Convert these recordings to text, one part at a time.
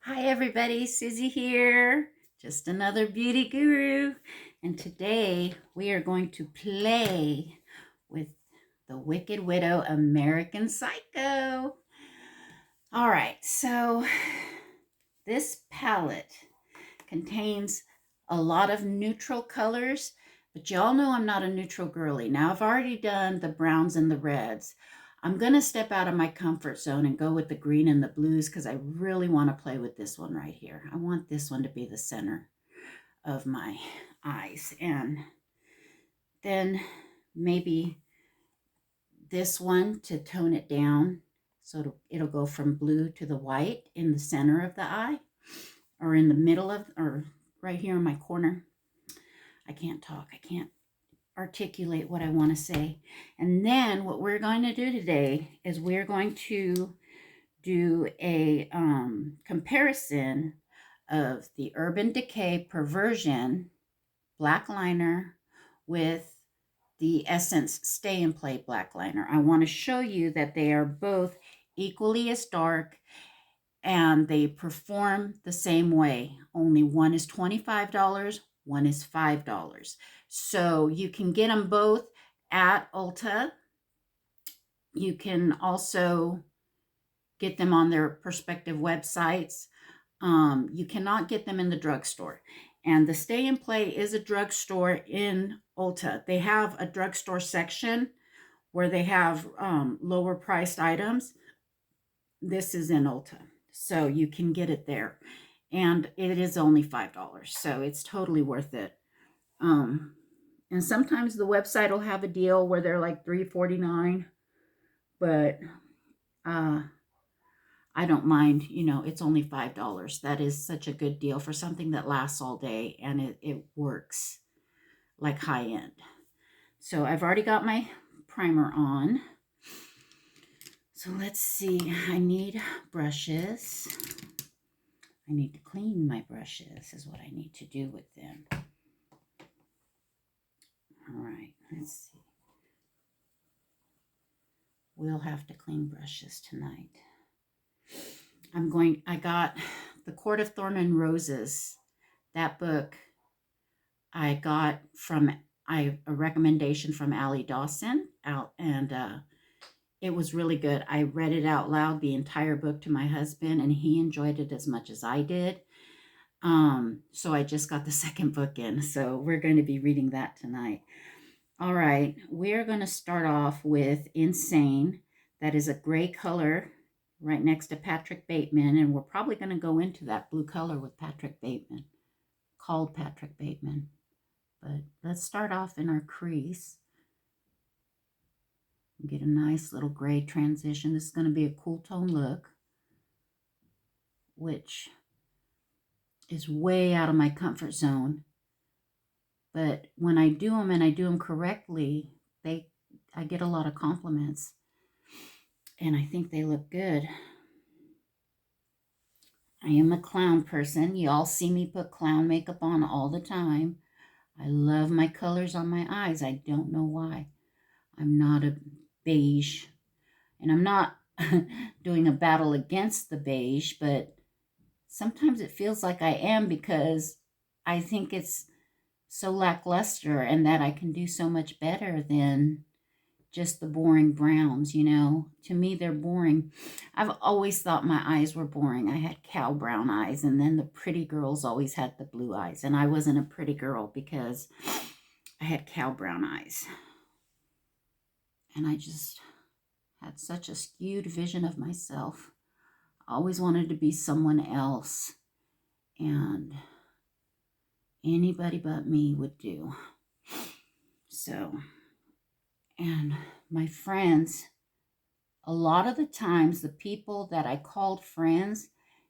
Hi everybody, Susie here, just another beauty guru. And today we are going to play with the Wicked Widow American Psycho. All right, so this palette contains a lot of neutral colors, but y'all know I'm not a neutral girly. Now I've already done the browns and the reds. I'm going to step out of my comfort zone and go with the green and the blues because I really want to play with this one right here. I want this one to be the center of my eyes. And then maybe this one to tone it down so it'll go from blue to the white in the center of the eye or in the middle of, or right here in my corner. I can't talk. I can't articulate what I want to say. And then what we're going to do today is we're going to do a comparison of the Urban Decay Perversion black liner with the Essence Stay and Play black liner. I want to show you that they are both equally as dark and they perform the same way. Only one is $25, one is $5. So you can get them both at Ulta. You can also get them on their respective websites. You cannot get them in the drugstore. And the Stay and Play is a drugstore in Ulta. They have a drugstore section where they have lower priced items. This is in Ulta. So you can get it there. And it is only $5. So it's totally worth it. And sometimes the website will have a deal where they're like $3.49. But I don't mind, it's only $5. That is such a good deal for something that lasts all day and it works like high end. So I've already got my primer on. So let's see, I need brushes. I need to clean my brushes is what I need to do with them. All right, let's see. We'll have to clean brushes tonight. I got The Court of Thorn and Roses. That book I got from a recommendation from Allie Dawson and it was really good. I read it out loud, the entire book, to my husband, and he enjoyed it as much as I did. So I just got the second book in, so we're going to be reading that tonight. All right, we're going to start off with Insane. That is a gray color right next to Patrick Bateman, and we're probably going to go into that blue color with Patrick Bateman, called Patrick Bateman. But let's start off in our crease. Get a nice little gray transition. This is going to be a cool tone look, which is way out of my comfort zone. But when I do them and I do them correctly, I get a lot of compliments. And I think they look good. I am a clown person. You all see me put clown makeup on all the time. I love my colors on my eyes. I don't know why. I'm not a beige. And I'm not doing a battle against the beige, but sometimes it feels like I am because I think it's so lackluster and that I can do so much better than just the boring browns, To me, they're boring. I've always thought my eyes were boring. I had cow brown eyes, and then the pretty girls always had the blue eyes. And I wasn't a pretty girl because I had cow brown eyes. And I just had such a skewed vision of myself. I always wanted to be someone else. And anybody but me would do. So, and my friends, a lot of the times, the people that I called friends,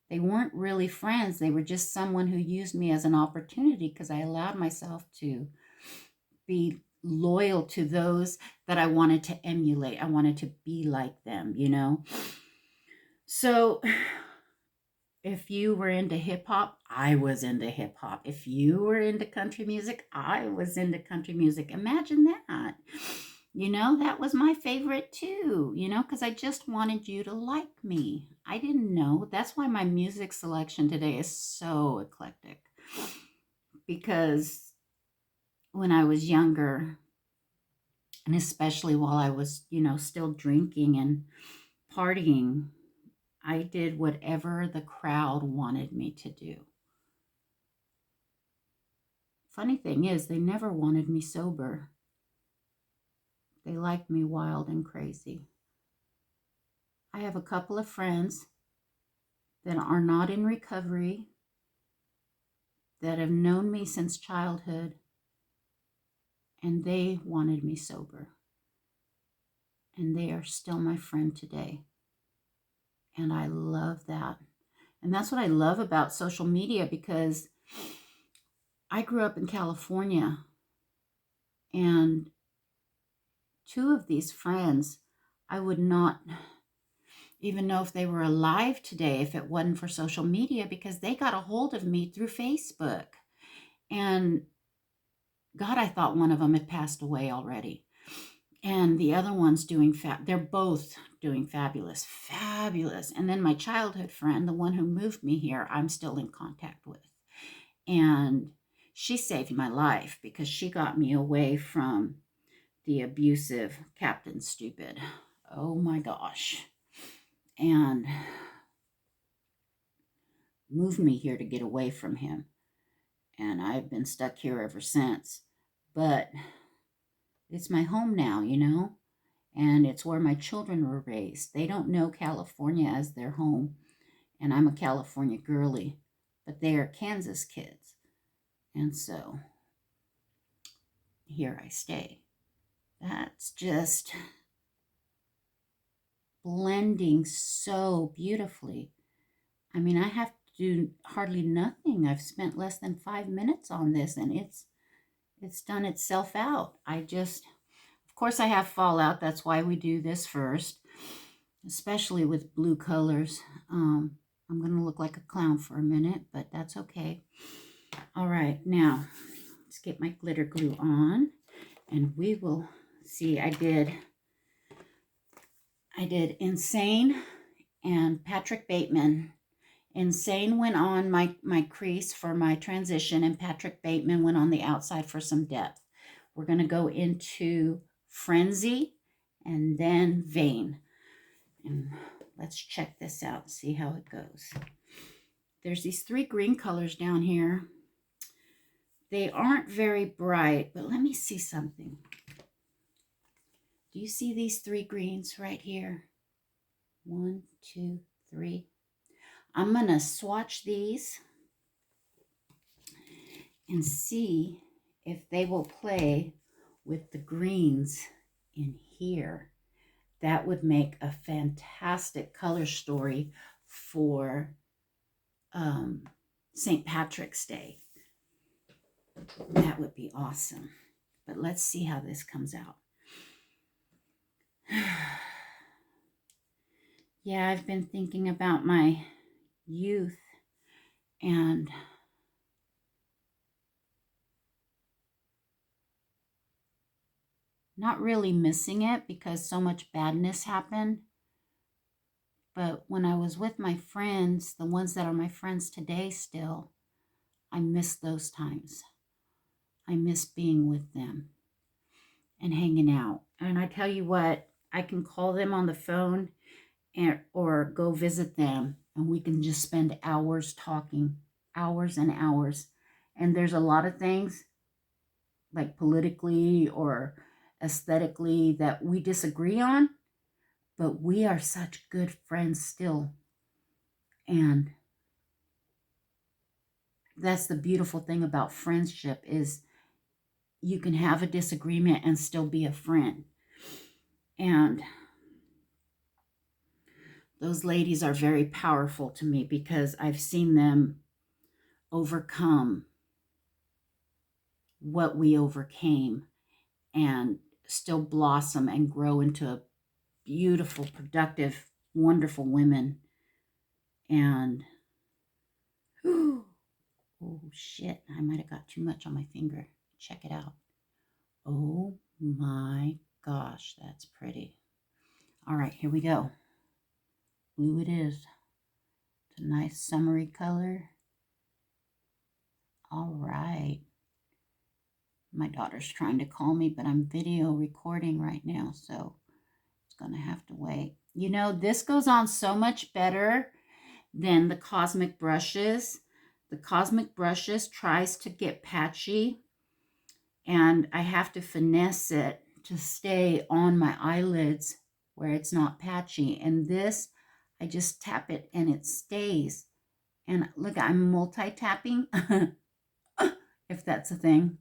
they weren't really friends. They were just someone who used me as an opportunity because I allowed myself to be loyal to those that I wanted to emulate. I wanted to be like them, So if you were into hip hop, I was into hip hop. If you were into country music, I was into country music. Imagine that. That was my favorite too, because I just wanted you to like me. I didn't know. That's why my music selection today is so eclectic. Because when I was younger, and especially while I was, still drinking and partying, I did whatever the crowd wanted me to do. Funny thing is, they never wanted me sober. They liked me wild and crazy. I have a couple of friends that are not in recovery, that have known me since childhood, and they wanted me sober. And they are still my friend today. And I love that. And that's what I love about social media, because I grew up in California, and two of these friends, I would not even know if they were alive today if it wasn't for social media, because they got a hold of me through Facebook. And God, I thought one of them had passed away already. And the other one's doing they're both doing fabulous. And then my childhood friend, the one who moved me here, I'm still in contact with. And she saved my life, because she got me away from the abusive Captain Stupid. Oh my gosh. And moved me here to get away from him. And I've been stuck here ever since. But it's my home now, and it's where my children were raised. They don't know California as their home, and I'm a California girly, but they are Kansas kids. And so here I stay. That's just blending so beautifully. I mean, I have to do hardly nothing. I've spent less than 5 minutes on this, and it's done itself out. Of course, I have fallout. That's why we do this first, especially with blue colors. I'm going to look like a clown for a minute, but that's okay. All right, now let's get my glitter glue on, and we will see. I did Insane and Patrick Bateman. Insane went on my crease for my transition, and Patrick Bateman went on the outside for some depth. We're going to go into Frenzy and then Vain. And let's check this out, see how it goes. There's these 3 green colors down here. They aren't very bright, but let me see something. Do you see these 3 greens right here? 1, 2, 3. I'm going to swatch these and see if they will play with the greens in here. That would make a fantastic color story for St. Patrick's Day. That would be awesome. But let's see how this comes out. Yeah, I've been thinking about my youth, and not really missing it because so much badness happened. But when I was with my friends, the ones that are my friends today still, I miss those times. I miss being with them and hanging out. And I tell you what, I can call them on the phone or go visit them, and we can just spend hours talking, hours and hours. And there's a lot of things, like politically or aesthetically, that we disagree on, but we are such good friends still. And that's the beautiful thing about friendship, is you can have a disagreement and still be a friend. And those ladies are very powerful to me, because I've seen them overcome what we overcame and still blossom and grow into beautiful, productive, wonderful women. And oh shit, I might have got too much on my finger. Check it out. Oh my gosh, that's pretty. All right, here we go. Blue it is. a nice summery color. All right. My daughter's trying to call me, but I'm video recording right now, so it's going to have to wait. You know, this goes on so much better than the Cosmic Brushes. The Cosmic Brushes tries to get patchy, and I have to finesse it to stay on my eyelids where it's not patchy. And this, I just tap it and it stays. And look, I'm multi-tapping, if that's a thing.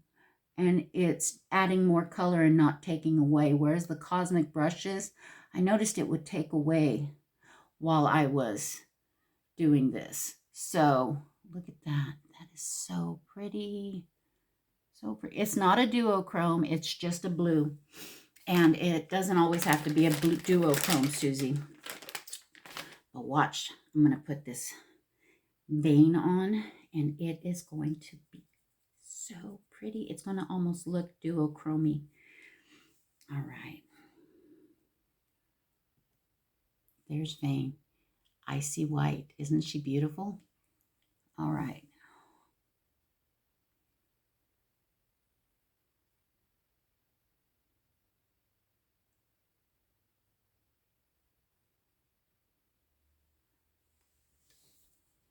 And it's adding more color and not taking away. Whereas the Cosmic Brushes, I noticed it would take away while I was doing this. So look at that. That is so pretty. So pretty. It's not a duochrome. It's just a blue. And it doesn't always have to be a blue duochrome, Susie. But watch. I'm going to put this vein on, and it is going to be so pretty. It's going to almost look duochrome-y. All right. There's vein. Icy white. Isn't she beautiful? All right.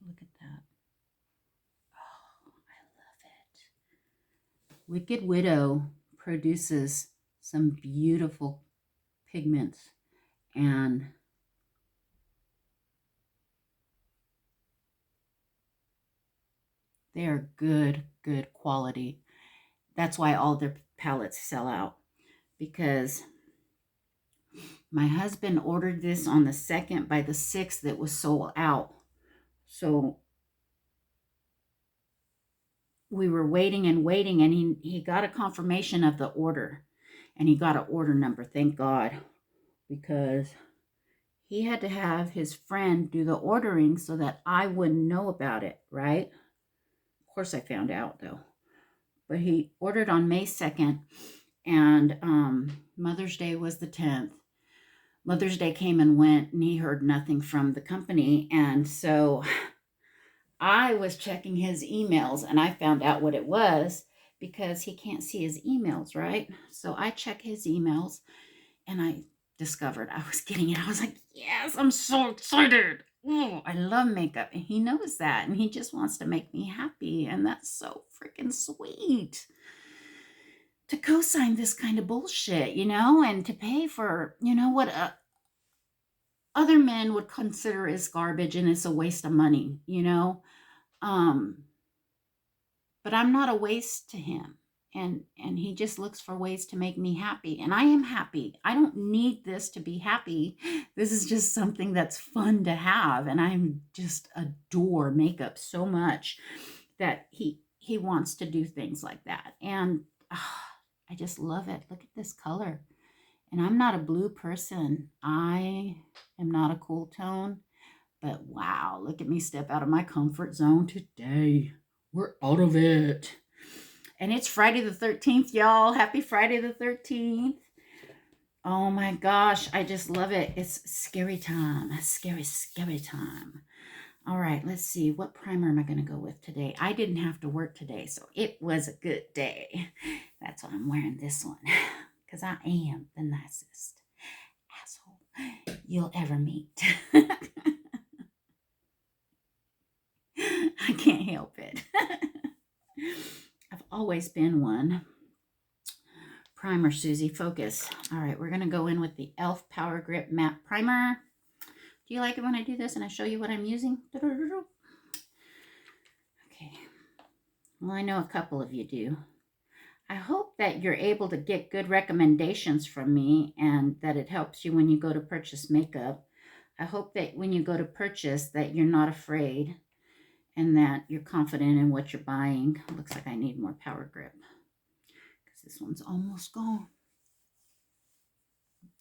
Look at that. Oh, I love it. Wicked Widow produces some beautiful pigments, and they are good quality. That's why all their palettes sell out, because my husband ordered this on the 2nd. By the 6th, it was sold out. So we were waiting and waiting, and he got a confirmation of the order, and he got an order number, thank God, because he had to have his friend do the ordering so that I wouldn't know about it, right? Of course I found out, though. But he ordered on May 2nd, and Mother's Day was the 10th. Mother's Day came and went, and he heard nothing from the company. And so I was checking his emails, and I found out what it was because he can't see his emails, right? So I check his emails, and I discovered I was getting it. I was like, yes, I'm so excited. Oh, I love makeup. And he knows that, and he just wants to make me happy. And that's so freaking sweet to co-sign this kind of bullshit, you know, and to pay for, you know, what other men would consider is garbage and it's a waste of money, you know. But I'm not a waste to him. And he just looks for ways to make me happy. And I am happy. I don't need this to be happy. This is just something that's fun to have. And I just adore makeup so much that he wants to do things like that. And I just love it. Look at this color. And I'm not a blue person. I am not a cool tone. But wow, look at me step out of my comfort zone today. We're out of it. And it's Friday the 13th, y'all. Happy Friday the 13th. Oh my gosh, I just love it. It's scary time. Scary time. All right, let's see. What primer am I going to go with today? I didn't have to work today, so it was a good day. That's why I'm wearing this one, because I am the nicest asshole you'll ever meet. I can't help it. I've always been one. Primer, Susie, focus. All right, we're going to go in with the e.l.f. Power Grip Matte Primer. Do you like it when I do this and I show you what I'm using? Okay. Well, I know a couple of you do. I hope that you're able to get good recommendations from me and that it helps you when you go to purchase makeup. I hope that when you go to purchase that you're not afraid and that you're confident in what you're buying. Looks like I need more Power Grip because this one's almost gone.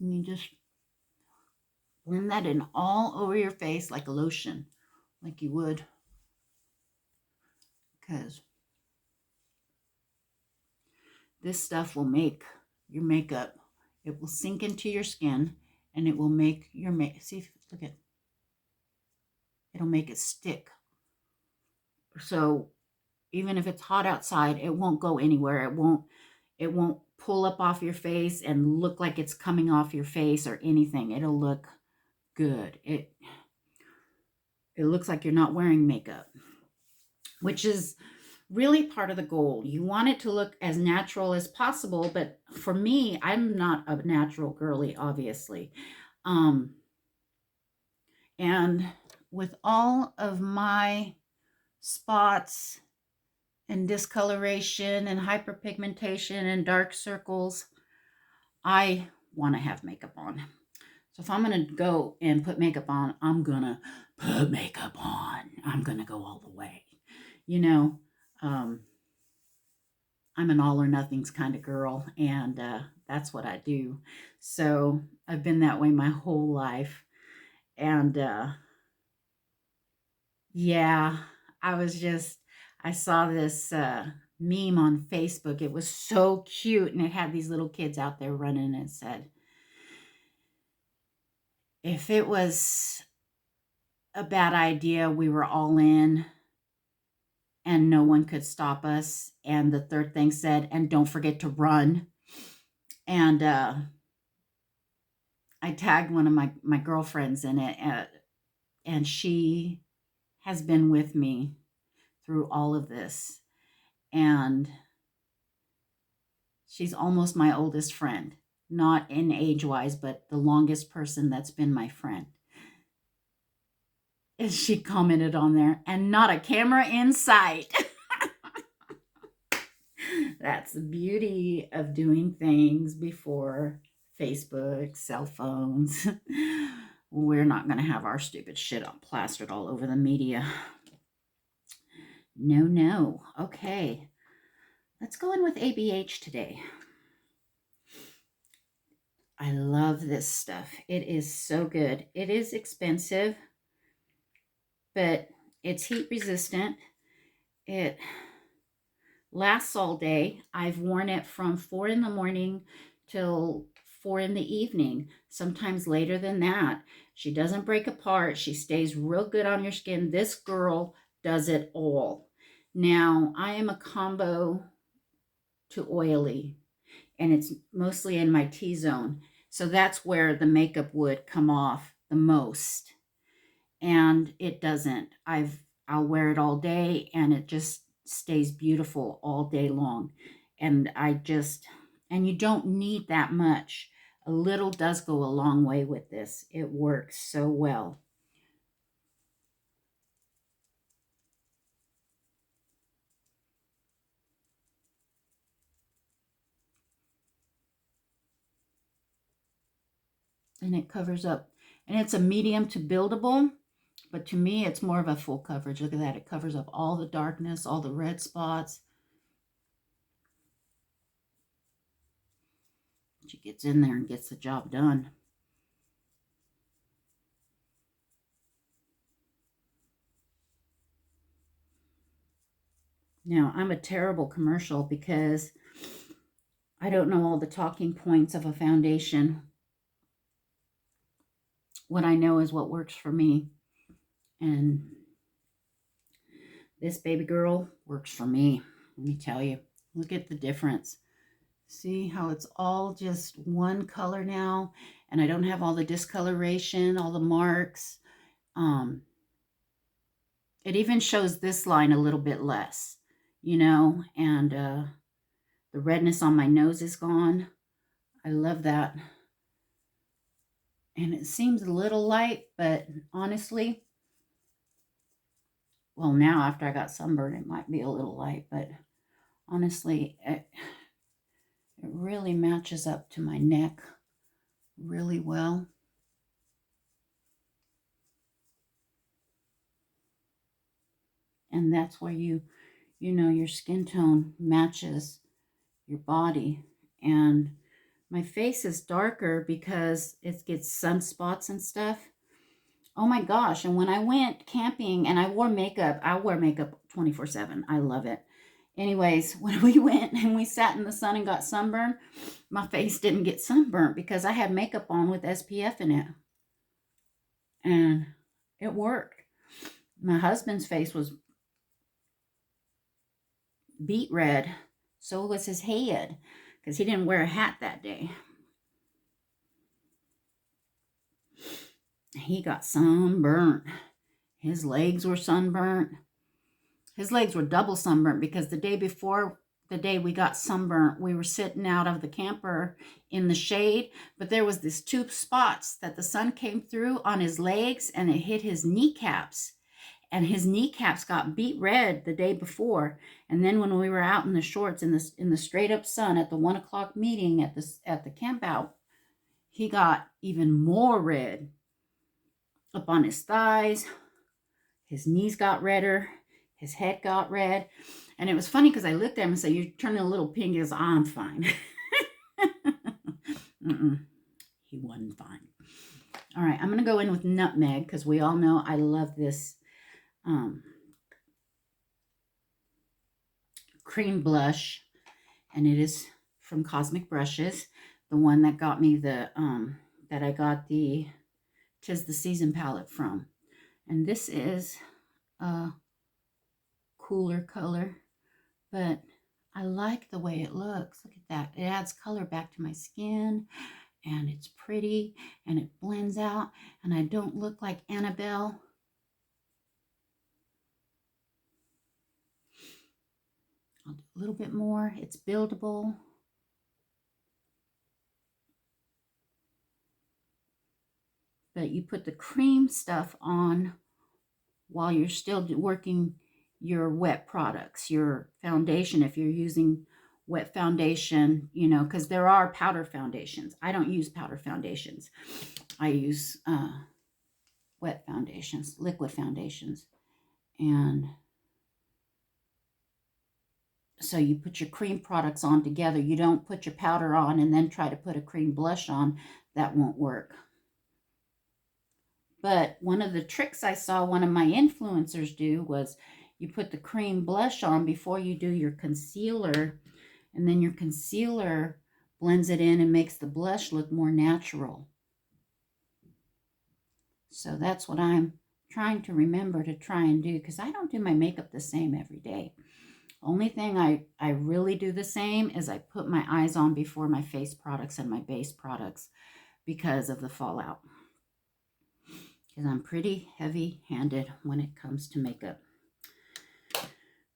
And you just blend that in all over your face like a lotion, like you would. Because this stuff will make your makeup, it will sink into your skin and it will make your makeup, see, look at, It'll make it stick. So even if it's hot outside, it won't go anywhere. It won't pull up off your face and look like it's coming off your face or anything. It'll look good. It looks like you're not wearing makeup, which is really part of the goal. You want it to look as natural as possible, but for me, I'm not a natural girly, obviously. And with all of my spots and discoloration and hyperpigmentation and dark circles, I want to have makeup on. So if I'm going to go and put makeup on, I'm going to put makeup on. I'm going to go all the way. You know, I'm an all or nothings kind of girl, and that's what I do. So I've been that way my whole life. And yeah, I saw this meme on Facebook. It was so cute, and it had these little kids out there running, and it said, if it was a bad idea, we were all in and no one could stop us. And the third thing said, and don't forget to run. And I tagged one of my girlfriends in it, and she has been with me through all of this. And she's almost my oldest friend, not in age-wise, but the longest person that's been my friend. And she commented on there, and not a camera in sight. That's the beauty of doing things before Facebook, cell phones. We're not going to have our stupid shit plastered all over the media. No. Okay. Let's go in with ABH today. I love this stuff. It is so good. It is expensive, but it's heat resistant. It lasts all day. I've worn it from 4 in the morning till 4 in the evening, sometimes later than that. She doesn't break apart. She stays real good on your skin. This girl does it all. Now, I am a combo to oily, and it's mostly in my T-zone. So that's where the makeup would come off the most. And it doesn't. I'll wear it all day, and it just stays beautiful all day long. And and you don't need that much. A little does go a long way with this. It works so well. And it covers up. And it's a medium to buildable, but to me, it's more of a full coverage. Look at that. It covers up all the darkness, all the red spots. She gets in there and gets the job done. Now, I'm a terrible commercial because I don't know all the talking points of a foundation. What I know is what works for me. And this baby girl works for me. Let me tell you. Look at the difference. See how it's all just one color now? And I don't have all the discoloration, all the marks. It even shows this line a little bit less, you know, and the redness on my nose is gone. I love that. And it seems a little light, but honestly, well, now after I got sunburned, it might be a little light, but honestly, it really matches up to my neck really well. And that's where you know, your skin tone matches your body. And my face is darker because it gets sunspots and stuff. Oh my gosh. And when I went camping and I wear makeup 24/7. I love it. Anyways, when we went and we sat in the sun and got sunburned, my face didn't get sunburned because I had makeup on with SPF in it. And it worked. My husband's face was beet red. So was his head, because he didn't wear a hat that day. He got sunburnt. His legs were sunburnt. His legs were double sunburnt because the day before, the day we got sunburnt, we were sitting out of the camper in the shade, but there was these two spots that the sun came through on his legs and it hit his kneecaps. And his kneecaps got beet red the day before. And then when we were out in the shorts in the straight up sun at the 1 o'clock meeting at the camp out, he got even more red up on his thighs. His knees got redder. His head got red. And it was funny because I looked at him and said, "You're turning a little pink." He goes, "I'm fine." He wasn't fine. All right, I'm going to go in with nutmeg because we all know I love this cream blush. And it is from Cosmic Brushes. The one that got me the, that I got the 'Tis the Season palette from. And this is a cooler color, but I like the way it looks. Look at that. It adds color back to my skin, and it's pretty, and it blends out, and I don't look like Annabelle. I'll do a little bit more. It's buildable. But you put the cream stuff on while you're still working your wet products, your foundation, if you're using wet foundation, you know, because there are powder foundations. I don't use powder foundations. I use wet foundations, liquid foundations. And so you put your cream products on together. You don't put your powder on and then try to put a cream blush on. That won't work. But one of the tricks I saw one of my influencers do was you put the cream blush on before you do your concealer, and then your concealer blends it in and makes the blush look more natural. So that's what I'm trying to remember to try and do, because I don't do my makeup the same every day. Only thing I really do the same is I put my eyes on before my face products and my base products because of the fallout. Because I'm pretty heavy-handed when it comes to makeup.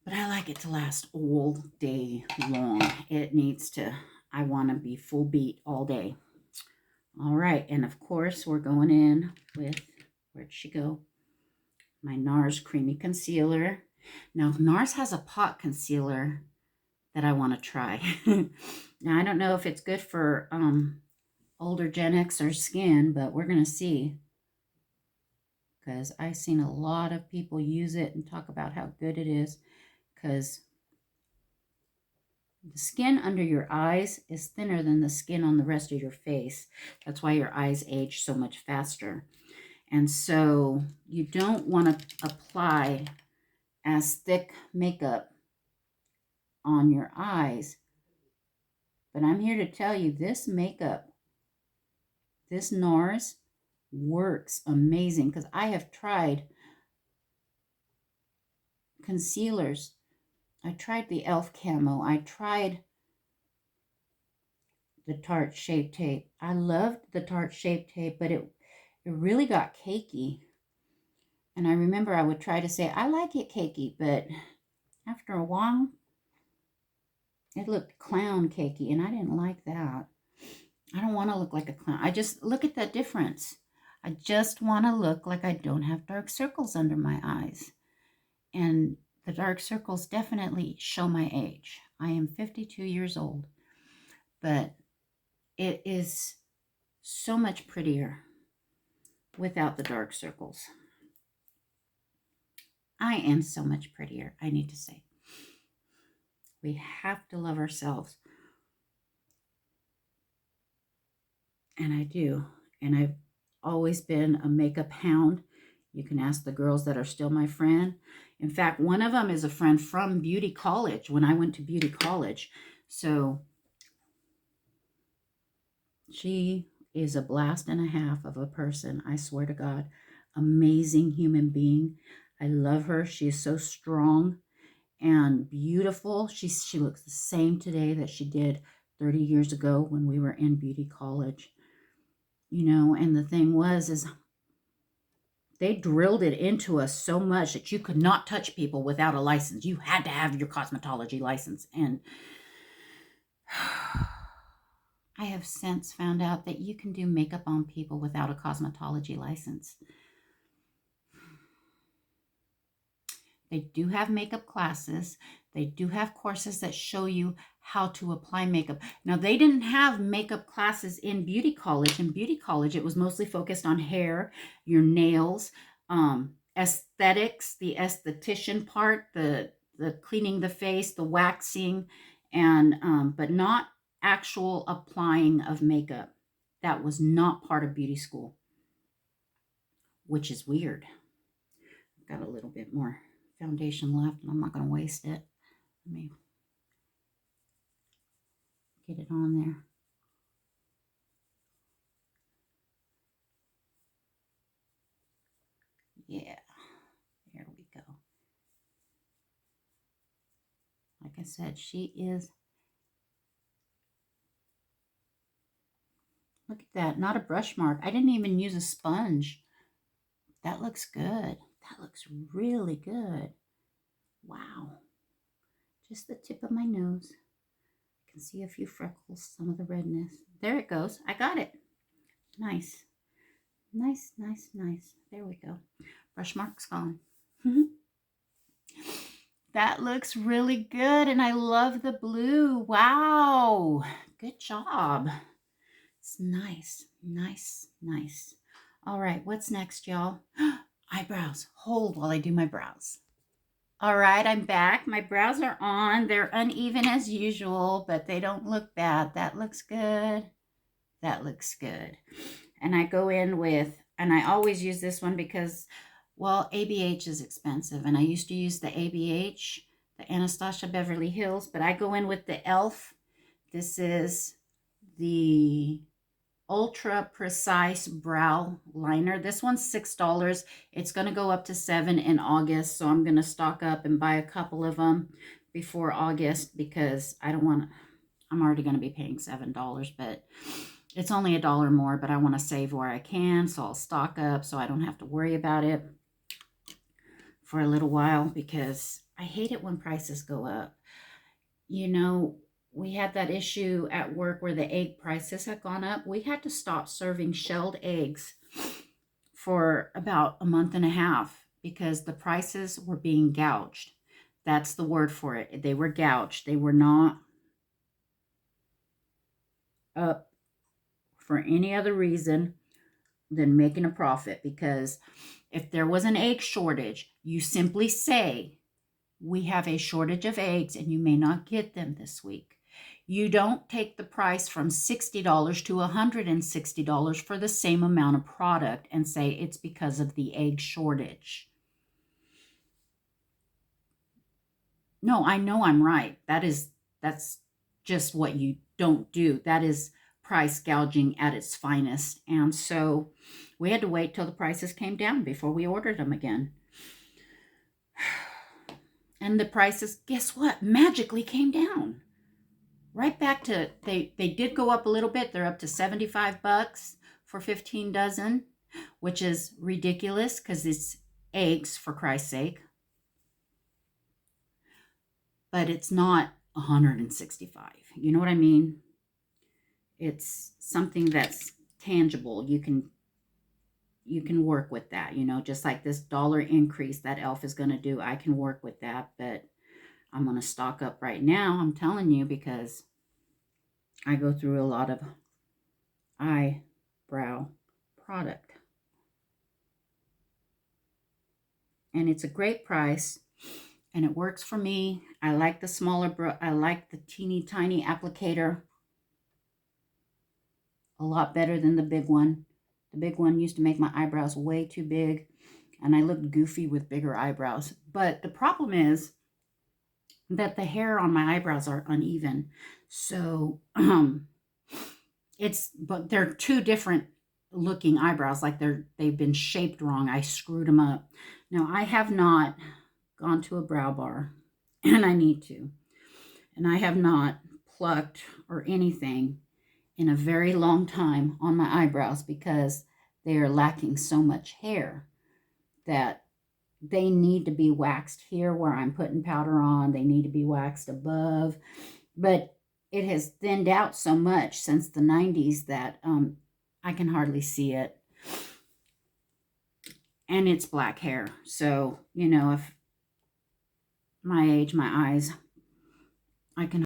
But I like it to last all day long. It needs to, I want to be full beat all day. All right, and of course, we're going in with, where'd she go? My NARS Creamy Concealer. Now, NARS has a pot concealer that I want to try. Now, I don't know if it's good for older Gen Xer skin, but we're going to see. Because I've seen a lot of people use it and talk about how good it is. Because the skin under your eyes is thinner than the skin on the rest of your face. That's why your eyes age so much faster. And so you don't want to apply as thick makeup on your eyes. But I'm here to tell you this makeup, this NARS, works amazing, because I have tried concealers. I tried the e.l.f. Camo. I tried the Tarte Shape Tape. I loved the Tarte Shape Tape, but it really got cakey. And I remember I would try to say, I like it cakey, but after a while, it looked clown cakey, and I didn't like that. I don't want to look like a clown. I just, look at that difference. I just want to look like I don't have dark circles under my eyes. And the dark circles definitely show my age. I am 52 years old, but it is so much prettier without the dark circles. I am so much prettier, I need to say. We have to love ourselves. And I do. And I've always been a makeup hound. You can ask the girls that are still my friend. In fact, one of them is a friend from beauty college, when I went to beauty college. So she is a blast and a half of a person, I swear to God. Amazing human being. I love her. She is so strong and beautiful. She looks the same today that she did 30 years ago when we were in beauty college. You know, and the thing was is they drilled it into us so much that you could not touch people without a license. You had to have your cosmetology license. And I have since found out that you can do makeup on people without a cosmetology license. They do have makeup classes. They do have courses that show you how to apply makeup. Now, they didn't have makeup classes in beauty college. In beauty college, it was mostly focused on hair, your nails, aesthetics, the esthetician part, the cleaning the face, the waxing, and but not actual applying of makeup. That was not part of beauty school, which is weird. I've got a little bit more foundation left, and I'm not going to waste it. Let me get it on there. Yeah, there we go. Like I said, she is, look at that, not a brush mark. I didn't even use a sponge. That looks good. That looks really good. Wow. Just the tip of my nose. I can see a few freckles, some of the redness. There it goes. I got it. Nice. Nice, nice, nice. There we go. Brush mark's gone. That looks really good, and I love the blue. Wow. Good job. It's nice, nice, nice. All right, what's next, y'all? Eyebrows. Hold while I do my brows. All right, I'm back. My brows are on. They're uneven as usual, but they don't look bad. That looks good. That looks good. And I go in with, and I always use this one because, well, ABH is expensive. And I used to use the ABH, the Anastasia Beverly Hills, but I go in with the e.l.f. This is the Ultra Precise Brow Liner. This one's $6. It's going to go up to $7 in August, so I'm going to stock up and buy a couple of them before August because I don't want to, I'm already going to be paying $7, but it's only $1 more, but I want to save where I can, so I'll stock up so I don't have to worry about it for a little while because I hate it when prices go up. You know, we had that issue at work where the egg prices had gone up. We had to stop serving shelled eggs for about a month and a half because the prices were being gouged. That's the word for it. They were gouged. They were not up for any other reason than making a profit, because if there was an egg shortage, you simply say, we have a shortage of eggs and you may not get them this week. You don't take the price from $60 to $160 for the same amount of product and say it's because of the egg shortage. No, I know I'm right. That's just what you don't do. That is price gouging at its finest. And so we had to wait till the prices came down before we ordered them again. And the prices, guess what? Magically came down. Right back to, they did go up a little bit. They're up to $75 for 15 dozen, which is ridiculous because it's eggs, for Christ's sake. But it's not 165. You know what I mean? It's something that's tangible. You can work with that, you know, just like this dollar increase that e.l.f. is going to do. I can work with that, but I'm going to stock up right now, I'm telling you, because I go through a lot of eyebrow product. And it's a great price, and it works for me. I like the smaller, I like the teeny tiny applicator a lot better than the big one. The big one used to make my eyebrows way too big, and I looked goofy with bigger eyebrows. But the problem is that the hair on my eyebrows are uneven. So but they're two different looking eyebrows, like they've been shaped wrong. I screwed them up. Now, I have not gone to a brow bar, and I need to. And I have not plucked or anything in a very long time on my eyebrows because they are lacking so much hair that they need to be waxed here where I'm putting powder on. They need to be waxed above. But it has thinned out so much since the 90s that I can hardly see it. And it's black hair. So, you know, if my age, my eyes, I can